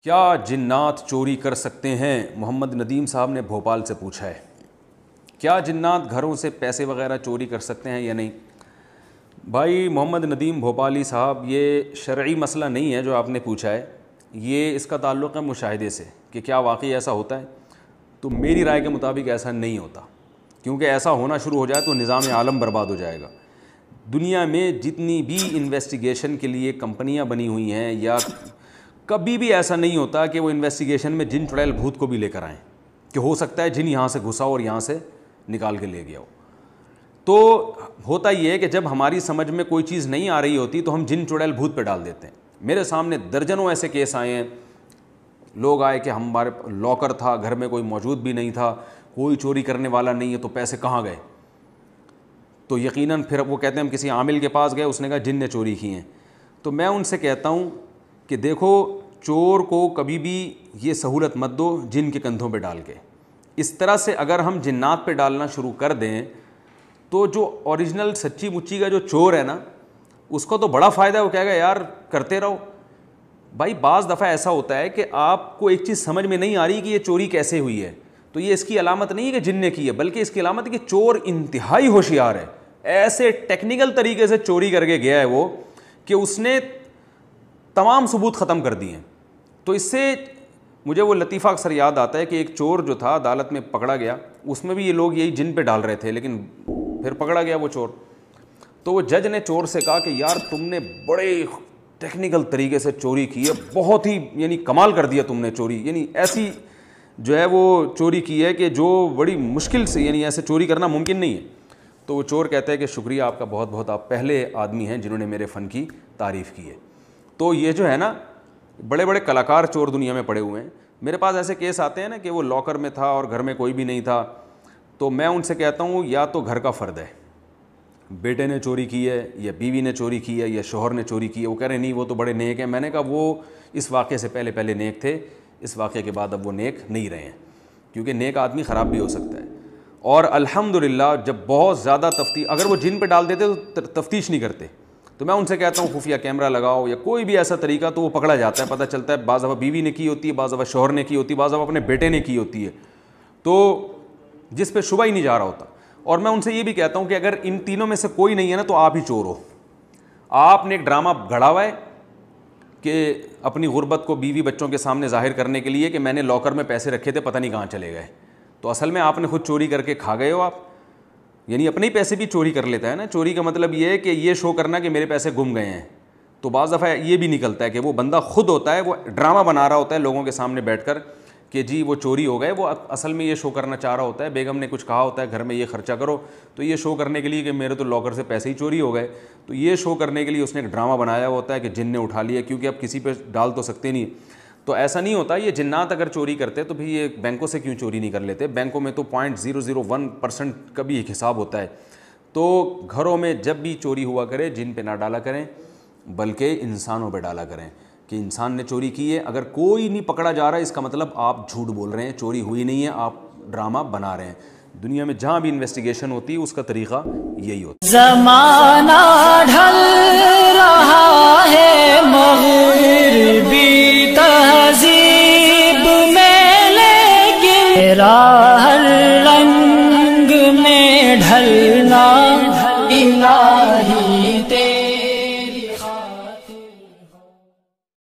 کیا جنات چوری کر سکتے ہیں؟ محمد ندیم صاحب نے بھوپال سے پوچھا ہے۔ کیا جنات گھروں سے پیسے وغیرہ چوری کر سکتے ہیں یا نہیں؟ بھائی محمد ندیم بھوپالی صاحب، یہ شرعی مسئلہ نہیں ہے جو آپ نے پوچھا ہے، یہ اس کا تعلق ہے مشاہدے سے کہ کیا واقعی ایسا ہوتا ہے۔ تو میری رائے کے مطابق ایسا نہیں ہوتا، کیونکہ ایسا ہونا شروع ہو جائے تو نظام عالم برباد ہو جائے گا۔ دنیا میں جتنی بھی انویسٹیگیشن کے لیے کمپنیاں بنی ہوئی ہیں، یا کبھی بھی ایسا نہیں ہوتا کہ وہ انویسٹیگیشن میں جن چڑیل بھوت کو بھی لے کر آئیں کہ ہو سکتا ہے جن یہاں سے گھسا اور یہاں سے نکال کے لے گیا ہو۔ تو ہوتا یہ ہے کہ جب ہماری سمجھ میں کوئی چیز نہیں آ رہی ہوتی تو ہم جن چڑیل بھوت پہ ڈال دیتے ہیں۔ میرے سامنے درجنوں ایسے کیس آئے ہیں، لوگ آئے کہ ہمارے لاکر تھا، گھر میں کوئی موجود بھی نہیں تھا، کوئی چوری کرنے والا نہیں ہے، تو پیسے کہاں گئے؟ تو یقیناً پھر وہ کہتے ہیں ہم کسی عامل کے پاس گئے، اس نے کہا جن نے چوری کی ہیں۔ تو میں ان سے کہتا ہوں کہ دیکھو، چور کو کبھی بھی یہ سہولت مت دو جن کے کندھوں پہ ڈال کے۔ اس طرح سے اگر ہم جنات پہ ڈالنا شروع کر دیں تو جو اوریجنل سچی مچی کا جو چور ہے نا، اس کو تو بڑا فائدہ ہے، وہ کہے گا یار کرتے رہو۔ بھائی بعض دفعہ ایسا ہوتا ہے کہ آپ کو ایک چیز سمجھ میں نہیں آ رہی کہ یہ چوری کیسے ہوئی ہے، تو یہ اس کی علامت نہیں ہے کہ جن نے کی ہے، بلکہ اس کی علامت ہے کہ چور انتہائی ہوشیار ہے، ایسے ٹیکنیکل طریقے سے چوری کر کے گیا ہے وہ کہ اس نے تمام ثبوت ختم کر دیے ہیں۔ تو اس سے مجھے وہ لطیفہ اکثر یاد آتا ہے کہ ایک چور جو تھا عدالت میں پکڑا گیا، اس میں بھی یہ لوگ یہی جن پہ ڈال رہے تھے، لیکن پھر پکڑا گیا وہ چور۔ تو وہ جج نے چور سے کہا کہ یار تم نے بڑے ٹیکنیکل طریقے سے چوری کی ہے، بہت ہی یعنی کمال کر دیا تم نے چوری، یعنی ایسی جو ہے وہ چوری کی ہے کہ جو بڑی مشکل سے، یعنی ایسے چوری کرنا ممکن نہیں ہے۔ تو وہ چور کہتا ہے کہ شکریہ آپ کا بہت بہت، آپ پہلے آدمی ہیں جنہوں نے میرے فن کی تعریف کی ہے۔ تو یہ جو ہے نا، بڑے بڑے کلاکار چور دنیا میں پڑے ہوئے ہیں۔ میرے پاس ایسے کیس آتے ہیں نا کہ وہ لاکر میں تھا اور گھر میں کوئی بھی نہیں تھا، تو میں ان سے کہتا ہوں یا تو گھر کا فرد ہے، بیٹے نے چوری کی ہے یا بیوی نے چوری کی ہے یا شوہر نے چوری کی ہے۔ وہ کہہ رہے نہیں وہ تو بڑے نیک ہیں۔ میں نے کہا وہ اس واقعے سے پہلے نیک تھے، اس واقعے کے بعد اب وہ نیک نہیں رہے ہیں، کیونکہ نیک آدمی خراب بھی ہو سکتا ہے۔ اور الحمدللہ جب بہت زیادہ تفتیش، اگر وہ جن پہ ڈال دیتے تو تفتیش نہیں کرتے، تو میں ان سے کہتا ہوں خفیہ کیمرہ لگاؤ یا کوئی بھی ایسا طریقہ، تو وہ پکڑا جاتا ہے، پتہ چلتا ہے بعض دفعہ بیوی نے کی ہوتی ہے، بعض دفعہ شوہر نے کی ہوتی ہے، بعض دفعہ اپنے بیٹے نے کی ہوتی ہے، تو جس پہ شبہ ہی نہیں جا رہا ہوتا۔ اور میں ان سے یہ بھی کہتا ہوں کہ اگر ان تینوں میں سے کوئی نہیں ہے نا تو آپ ہی چور ہو۔ آپ نے ایک ڈرامہ گھڑا ہوا ہے کہ اپنی غربت کو بیوی بچوں کے سامنے ظاہر کرنے کے لیے کہ میں نے لاکر میں پیسے رکھے تھے، پتہ نہیں کہاں چلے گئے، تو اصل میں آپ نے خود چوری کر کے کھا گئے ہو۔ آپ یعنی اپنے ہی پیسے بھی چوری کر لیتا ہے نا۔ چوری کا مطلب یہ ہے کہ یہ شو کرنا کہ میرے پیسے گم گئے ہیں۔ تو بعض دفعہ یہ بھی نکلتا ہے کہ وہ بندہ خود ہوتا ہے، وہ ڈرامہ بنا رہا ہوتا ہے لوگوں کے سامنے بیٹھ کر کہ جی وہ چوری ہو گئے، وہ اصل میں یہ شو کرنا چاہ رہا ہوتا ہے، بیگم نے کچھ کہا ہوتا ہے گھر میں یہ خرچہ کرو، تو یہ شو کرنے کے لیے کہ میرے تو لاکر سے پیسے ہی چوری ہو گئے، تو یہ شو کرنے کے لیے اس نے ایک ڈرامہ بنایا ہوتا ہے کہ جن نے اٹھا لیا، کیونکہ اب کسی پہ ڈال تو سکتے نہیں۔ تو ایسا نہیں ہوتا۔ یہ جنات اگر چوری کرتے تو بھی یہ بینکوں سے کیوں چوری نہیں کر لیتے؟ بینکوں میں تو 0.001% کا بھی ایک حساب ہوتا ہے۔ تو گھروں میں جب بھی چوری ہوا کرے جن پہ نہ ڈالا کریں، بلکہ انسانوں پہ ڈالا کریں کہ انسان نے چوری کی ہے۔ اگر کوئی نہیں پکڑا جا رہا ہے، اس کا مطلب آپ جھوٹ بول رہے ہیں، چوری ہوئی نہیں ہے، آپ ڈرامہ بنا رہے ہیں۔ دنیا میں جہاں بھی انویسٹیگیشن ہوتی ہے اس کا طریقہ یہی ہوتا ہے۔ زمانہ ڈھل